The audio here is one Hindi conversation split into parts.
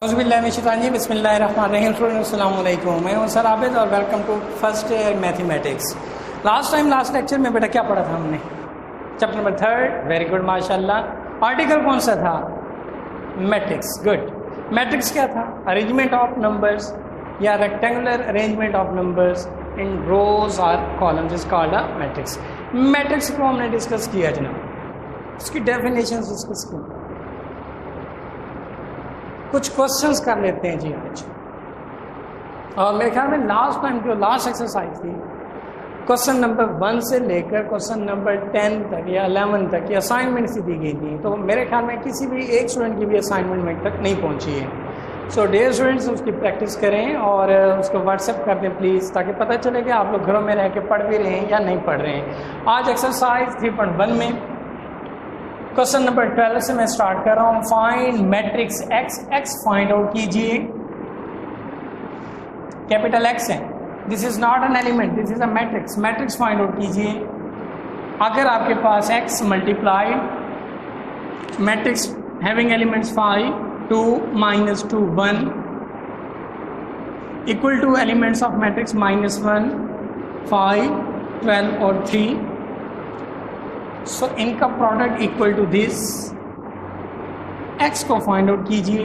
बिस्मिल्लाहिर्रहमानिर्रहीम। मैं हूं सर आबिद और welcome to first year mathematics. Last lecture में बेटा क्या पढ़ा था हमने? Chapter number 3। वेरी गुड माशाल्लाह। आर्टिकल कौन सा था? मैट्रिक्स। गुड। मैट्रिक्स क्या था? अरेंजमेंट ऑफ नंबर्स या rectangular arrangement of numbers in rows और columns is called a matrix. Matrix को हमने डिस्कस किया जनाब, उसकी डेफिनेशन डिस्कस की, कुछ क्वेश्चंस कर लेते हैं जी आज। और मेरे ख्याल में लास्ट टाइम जो लास्ट एक्सरसाइज थी, क्वेश्चन नंबर 1 से लेकर क्वेश्चन नंबर 10 तक या 11 तक की असाइनमेंट सी दी गई थी, तो मेरे ख्याल में किसी भी एक स्टूडेंट की भी असाइनमेंट तक नहीं पहुंची है। सो डियर स्टूडेंट्स, उसकी प्रैक्टिस करें और उसको व्हाट्सएप कर दें प्लीज़, ताकि पता चले कि आप लोग घरों में रह के पढ़ भी रहे हैं या नहीं पढ़ रहे हैं। आज एक्सरसाइज 3.1 में क्वेश्चन नंबर 12 से मैं स्टार्ट कर रहा हूं। Find matrix X. X find out कीजिए। कैपिटल एक्स है, this is not an element, this is a matrix. Matrix find out कीजिए। अगर आपके पास X multiplied matrix having elements 5, 2, -2, 1 equal to elements of matrix -1, 5, 12 और 3, सो इनका product equal to this. X को फाइंड आउट कीजिए।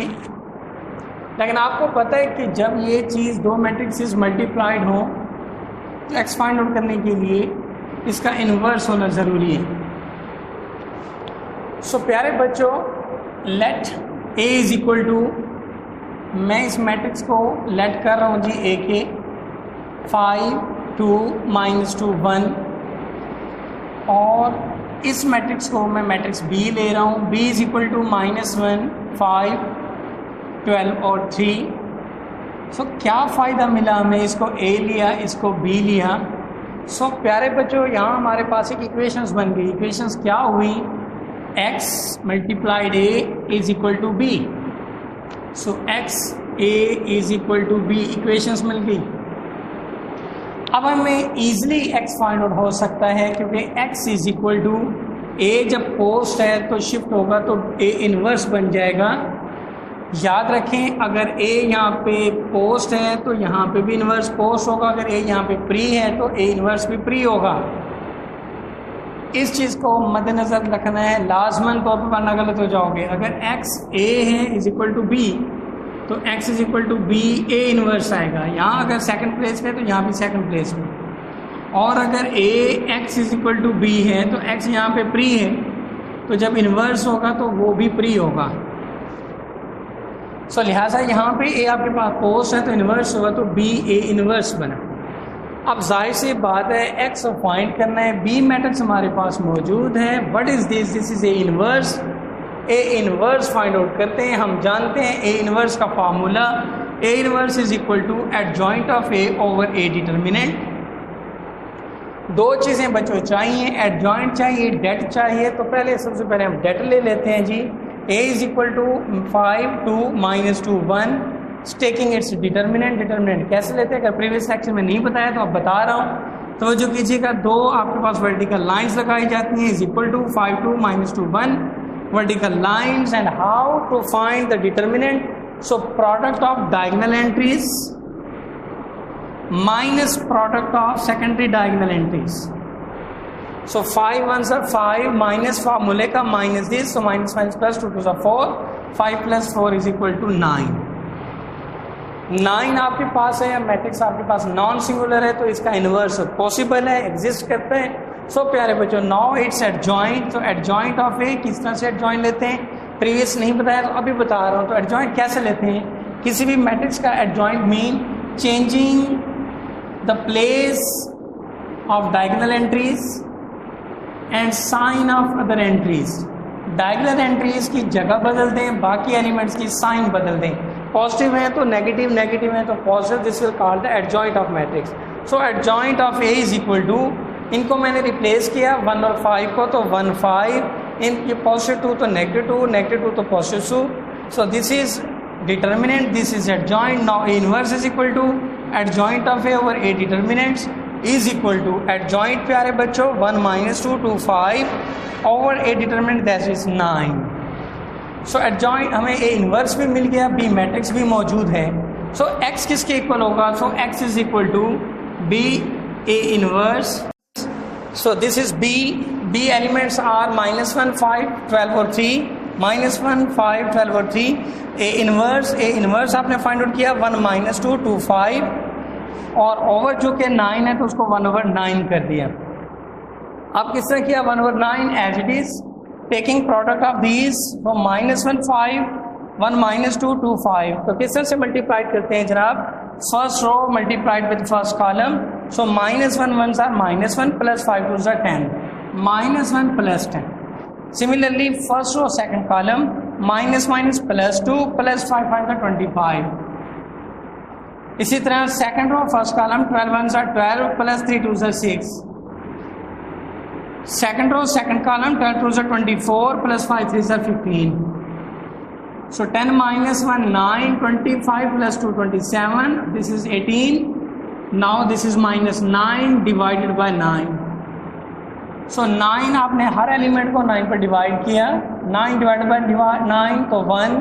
लेकिन आपको पता है कि जब ये चीज़ दो मैट्रिक्सेस मल्टीप्लाइड हो तो एक्स फाइंड आउट करने के लिए इसका इन्वर्स होना ज़रूरी है। सो प्यारे बच्चों, let A is equal to, मैं इस मैट्रिक्स को लेट कर रहा हूँ जी ए के 5, 2, -2, 1, और इस मैट्रिक्स को मैं मैट्रिक्स बी ले रहा हूँ। बी इज इक्वल टू -1, 5, 12 और 3। सो क्या फ़ायदा मिला हमें? इसको ए लिया, इसको बी लिया। सो प्यारे बच्चों, यहाँ हमारे पास एक इक्वेशंस बन गई। इक्वेशंस क्या हुई? x multiplied a is equal to B. So x a is equal to B, equations मिल गई। अब हमें ईजिली x फाइंड आउट हो सकता है, क्योंकि x is equal to a जब पोस्ट है तो शिफ्ट होगा तो a इन्वर्स बन जाएगा। याद रखें, अगर a यहाँ पे पोस्ट है तो यहाँ पे भी इन्वर्स पोस्ट होगा। अगर a यहाँ पे प्री है तो a इन्वर्स भी प्री होगा। इस चीज़ को मद्देनज़र रखना है, लाजमन तौर पर वरना गलत हो जाओगे। अगर x a है इज इक्वल टू b तो x is equal to B, A inverse आएगा। यहाँ अगर सेकंड प्लेस पे तो यहाँ भी सेकंड प्लेस पे, और अगर a x is equal to B है तो x यहाँ पे प्री है, तो जब इन्वर्स होगा तो वो भी प्री होगा। सो लिहाजा यहाँ पे a आपके पास पोस्ट है तो इन्वर्स होगा, तो b a इन्वर्स बना। अब जाहिर सी बात है, x फाइंड करना है। b मैट्रिक्स हमारे पास मौजूद है। What is this? This is A inverse. A inverse find out करते हैं। हम जानते हैं ए इन्वर्स का formula, A inverse is equal to adjoint of A over A determinant. दो चीज़ें बच्चों चाहिए, एडजॉइंट चाहिए, डेट चाहिए। तो पहले सबसे पहले हम डेट ले लेते हैं जी। A is equal to 5, 2, -2, 1 taking its determinant. Determinant कैसे लेते हैं? अगर प्रीवियस सेक्शन में नहीं बताया तो अब बता रहा हूँ। तो जो कीजिएगा, दो आपके पास वर्टिकल लाइंस लगाई जाती हैं, is equal to 5, 2, -2, 1 vertical lines. And how to find the determinant? So product of diagonal entries minus product of secondary diagonal entries. So 5 ones are 5 minus formula का minus this, so minus plus 2 2 are 4, 5 plus 4 is equal to 9. 9 आपके पास है, या मैट्रिक्स आपके पास नॉन सिंगुलर है तो इसका इन्वर्स पॉसिबल है, एग्जिस्ट करते हैं। सो प्यारे बच्चों, नाउ इट्स एडजॉइंट। तो एडजॉइंट ऑफ ए किस तरह से एडजॉइंट लेते हैं? प्रीवियस नहीं बताया तो अभी बता रहा हूँ। तो एडजॉइंट कैसे लेते हैं? किसी भी मैट्रिक्स का adjoint mean changing the place of diagonal entries and sign of other entries. Diagonal entries की जगह बदल दें, बाकी एलिमेंट्स की साइन बदल दें। पॉजिटिव है तो नेगेटिव, नेगेटिव है तो positive. This will call the adjoint of matrix. So adjoint of A is equal to, इनको मैंने रिप्लेस किया 1 और 5 को, तो 1 5, इनकी पॉजिटिव 2 तो नेगेटिव 2 तो positive 2। So this is determinant, this is adjoint. Now A inverse is equal to adjoint of A over A determinants is equal to adjoint. प्यारे बच्चों, 1 -2 2 5 over A determinant that is 9। So adjoint हमें ए इनवर्स भी मिल गया, बी मैट्रिक्स भी मौजूद है। सो एक्स किसके इक्वल होगा? So X is equal to B A inverse. So this is B. B elements are -1, 5, 12 और 3। -1, 5, 12 और 3। ए इनवर्स आपने फाइंड आउट किया 1 - 2 2 5 और ओवर जो कि 9 है तो उसको 1/9 कर दिया। अब किस तरह किया? 1/9 as it is, taking product of these from -1 5 1 - 2 2 5। तो किस तरह से मल्टीप्लाइड करते हैं जनाब? First row multiplied with first column. So -1 1s are -1 + 5 2s are 10, -1 + 10। Similarly first row second column -- +2 + 5 5 25। इसी तरह second row first column 12 1s are 12 + 3 2s are 6। Second row second column 12 2s are 24 + 5 3s are 15। So 10 - 1 9, 25 + 2 27, this is 18. Now this is -9 divided by 9. So 9 आपने हर एलिमेंट को 9 पर डिवाइड किया। 9 डिवाइडेड बाय 9 तो 1,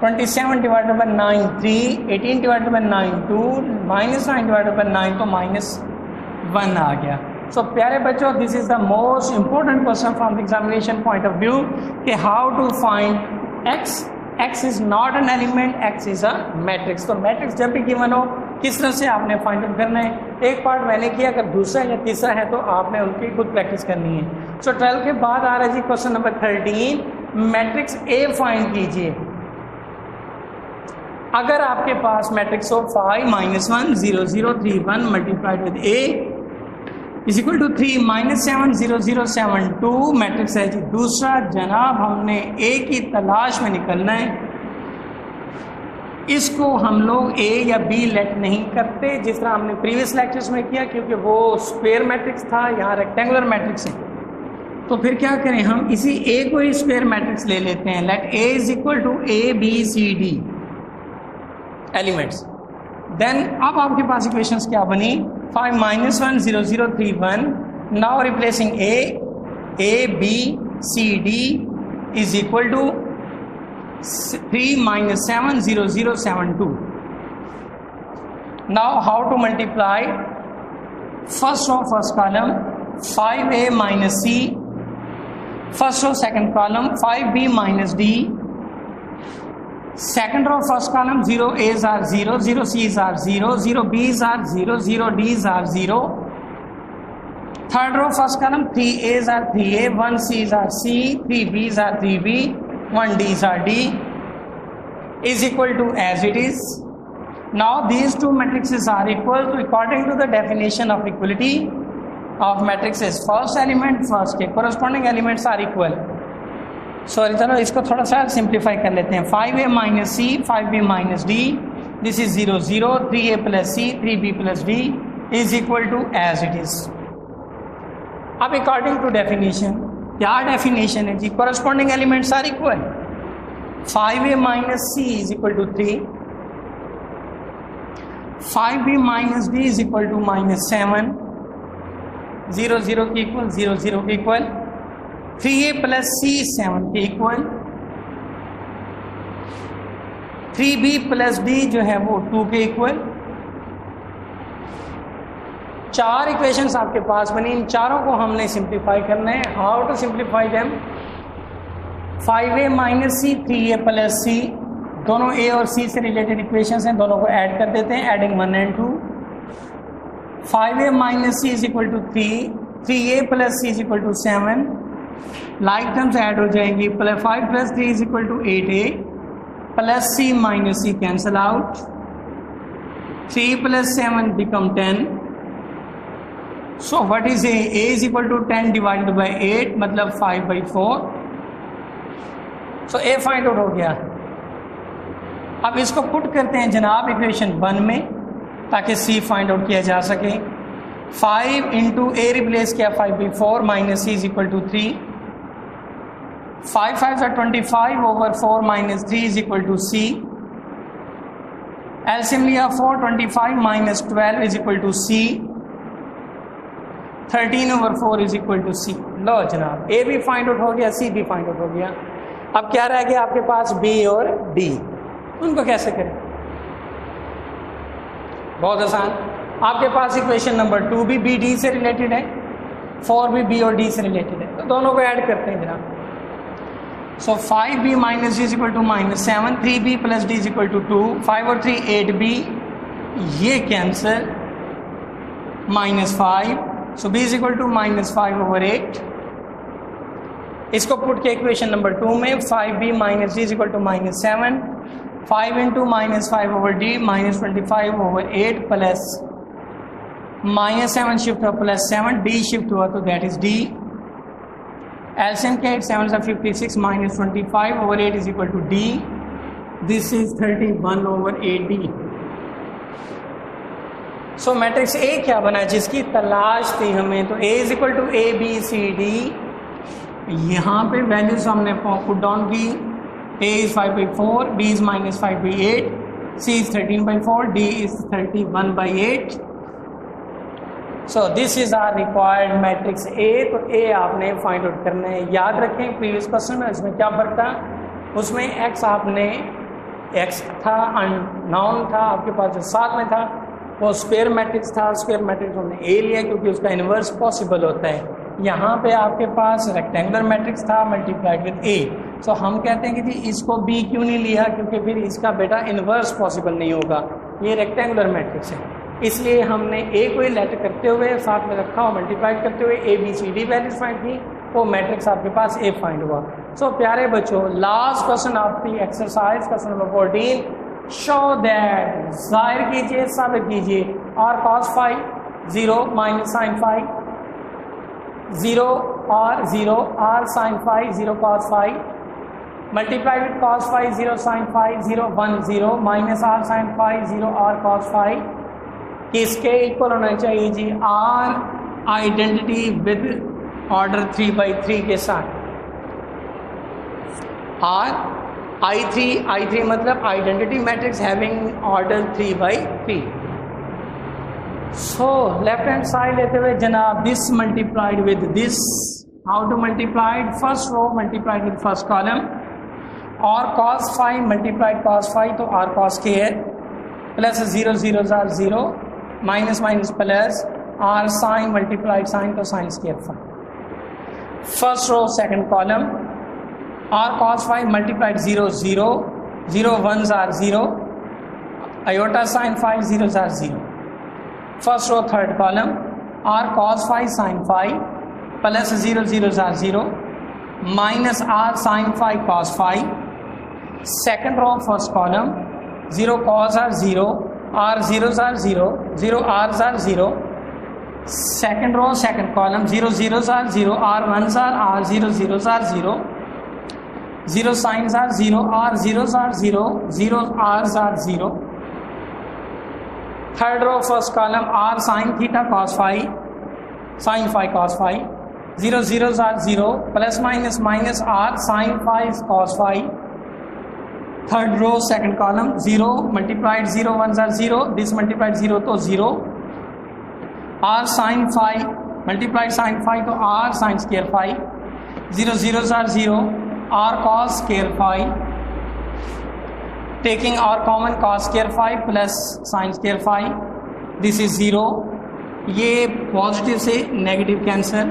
27 divided by 9 3, 18 divided by 9 2, -9 divided by 9 तो -1 आ गया। सो प्यारे बच्चों, this is the most important question from the examination point of view कि how to find X. X is not an element, X is a matrix. तो मैट्रिक्स जब भी गिवन हो किस तरह से आपने फाइंड आउट करना है। एक पार्ट मैंने किया, अगर दूसरा या तीसरा है तो आपने उनकी खुद प्रैक्टिस करनी है। सो 12 के बाद आ रहा है जी question number 13, matrix A find कीजिए। अगर आपके पास मैट्रिक्स हो 5 - 1 0 0 3 1 multiplied with A is equal to 3 -7 0 0 7 2 matrix है जी दूसरा। जनाब हमने ए की तलाश में निकलना है। इसको हम लोग ए या बी लेट नहीं करते जिस तरह हमने प्रीवियस लेक्चर्स में किया, क्योंकि वो स्क्वायर मैट्रिक्स था, यहाँ रेक्टेंगुलर मैट्रिक्स है। तो फिर क्या करें, हम इसी ए को ही स्क्वायर मैट्रिक्स ले लेते हैं। Let A is equal to A B C D elements. Then अब आपके पास इक्वेशंस क्या बनी? 5 - 1 0 0 3 1। Now replacing A B C D is equal to 3 - 7 0 0 7 2। Now how to multiply? First row first column 5a - c, first row second column 5b - d, second row first column 0 a's are 0 0 c's are 0 0 b's are 0 0 d's are 0, third row first column 3 a's are 3a 1 c's are c 3 b's are 3b 1 d's are d is equal to as it is. Now these two matrices are equal to according to the definition of equality of matrices, first element first के corresponding elements are equal. Sorry, चलो इसको थोड़ा सा सिंप्लीफाई कर लेते हैं। 5a - c 5b - d, this is 0 0 3a + c 3b + d is equal to as it is. अब अकॉर्डिंग टू डेफिनेशन, क्या डेफिनेशन है जी? Corresponding elements are equal. 5a - c is equal to 3, 5b - d is equal to -7, 0 0 के इक्वल 0 0 के इक्वल, 3a + c 7 के इक्वल, 3b + d जो है वो 2 के इक्वल। 4 इक्वेशंस आपके पास बनी, इन चारों को हमने सिंप्लीफाई करना है। How to simplify them? 5a - c 3a + c, दोनों a और c से रिलेटेड इक्वेशंस हैं, दोनों को ऐड कर देते हैं, adding 1 and 2। 5a - c is equal to 3, 3a + c is equal to 7, like terms add हो जाएंगी। 5 + 3 is equal to 8a + c - c cancel out, 3 + 7 become 10। So what is a? a is equal to 10 divided by 8 मतलब 5/4। सो a फाइंड आउट हो गया। अब इसको पुट करते हैं जनाब इक्वेशन 1 में ताकि c फाइंड आउट किया जा सके। 5 × a रिप्लेस किया 5/4 - c is equal to 3, 5 5s are 25 over 4 - 3 is equal to c। LCM लिया 4, 25 - 12 is equal to c, 13 over 4 is equal to c। लो जनाब, a भी फाइंड आउट हो गया, c भी फाइंड आउट हो गया। अब क्या रह गया आपके पास, बी और डी, उनको कैसे करें? बहुत आसान, आपके पास इक्वेशन नंबर 2 भी बी डी से रिलेटेड है, 4 भी बी और डी से रिलेटेड है, तो दोनों को ऐड करते हैं जरा। So 5b minus D is equal to -7, 3b plus D is equal to 2, 5 और 3 8b, ये cancel, -5, so b is equal to -5/8। इसको पुट के इक्वेशन नंबर 2 में 5b minus D is equal to -7, 5 into -5/d -25/8 plus -7 shift हुआ +7, डी शिफ्ट हुआ तो दैट इज डी। एलसीएम के 8 7 56 -25/8 is equal to D, this is 31/8d। So matrix A क्या बना जिसकी तलाश थी हमें, तो a is equal to ABCD, यहाँ पे वैल्यूज हमने पुट डाउन की, a is 5/4, b is -5/8, c is 13/4, d is 31/8। So this is our required matrix A. तो ए आपने फाइंड आउट करना है। याद रखें प्रीवियस क्वेश्चन में इसमें क्या फर्क था, उसमें x आपने x था, अननोन था आपके पास, जो साथ में था वो स्क्वायर मैट्रिक्स था, स्क्वायर मैट्रिक्स हमने ए लिया क्योंकि उसका इन्वर्स पॉसिबल होता है। यहाँ पे आपके पास रेक्टेंगुलर मैट्रिक्स था मल्टीप्लाइड विद ए, सो हम कहते हैं कि जी इसको बी क्यों नहीं लिया, क्योंकि फिर इसका बेटा इन्वर्स पॉसिबल नहीं होगा, ये रेक्टेंगुलर मैट्रिक्स है, इसलिए हमने ए को लेटर करते हुए साथ में रखा और मल्टीप्लाइड करते हुए ABCD वैल्यूज फाइंड की, वो मैट्रिक्स आपके पास ए फाइंड हुआ। सो प्यारे बच्चों, लास्ट क्वेश्चन आपकी exercise question number 14, show that, जाहिर कीजिए, साबित कीजिए, r cos phi 0 minus sin phi 0 r 0 r sin phi 0 cos phi multiply with cos phi 0 sin phi 0 1 0 minus r sin phi 0 r cos phi किसके इक्वल होना चाहिए जी, r आइडेंटिटी विद ऑर्डर 3/3 के साथ, r I3 मतलब identity matrix having order 3/3। So left hand side लेते हुए जनाब, this multiplied with this, how to multiplied, first row multiplied with first column, और cos phi multiplied cos phi तो r cos k है, plus 0 0 0 minus minus plus r sine multiplied sine तो sine square phi। First row second column, r cos phi multiplied 0 0 0 1 0 iota sine phi 0 0। First row third column, r cos phi sine phi plus 0 0 0 minus r sine phi cos phi। Second row first column, 0 cos r 0 r 0 0 0 r 0। Second row second column, 0 0 0 r 1 r 0 0 0 0 sin r 0 r 0 0 0 r 0। Third row first column, r sin theta cos phi sin phi cos phi 0 0 0 plus minus minus r sin phi cos phi। Third row second column, 0 multiplied 0 1 0, this multiplied 0 तो 0, r sin phi multiplied sin phi तो r sin square phi 0 0 0 r cos square phi, taking r common cos square phi plus sin square phi, this is 0, ये पॉजिटिव से नेगेटिव कैंसिल,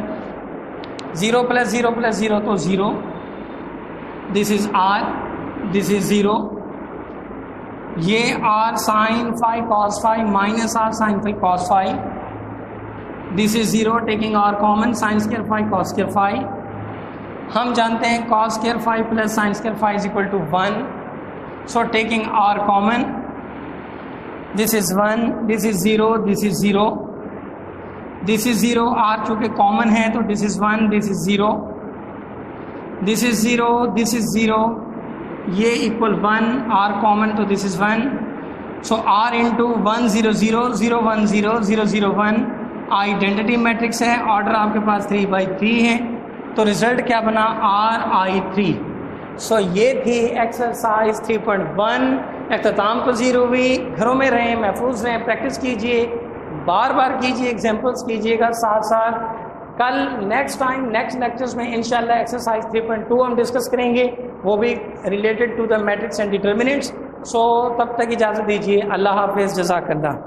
0 प्लस 0 प्लस 0 तो 0, this is r, this is 0, ये r sin phi cos phi minus r sin phi cos phi, this is 0, taking r common sin square phi cos square phi। हम जानते हैं cos square phi plus sin square phi is equal to 1, so taking r common, this is 1, this is 0, this is 0, this is 0, r चूँकि कॉमन है तो this is 1, this is 0, this is 0, this is 0, ये इक्वल 1, r कॉमन तो this is 1, so r into 1 0 0 0 1 0 0 0 1 identity matrix है, ऑर्डर आपके पास 3/3 है, तो रिजल्ट क्या बना, RI3। सो ये थी एक्सरसाइज 3.1 इख्तिताम पजीर हुई। घरों में रहें, महफूज रहें, प्रैक्टिस कीजिए, बार बार कीजिए, एग्जाम्पल्स कीजिएगा, साथ साथ कल नेक्स्ट टाइम नेक्स्ट लेक्चर्स में इंशाल्लाह एक्सरसाइज 3.2 हम डिस्कस करेंगे, वो भी related to the matrix and determinants. So तब तक इजाज़त दीजिए। अल्लाह हाफिज़, जज़ाकल्लाह।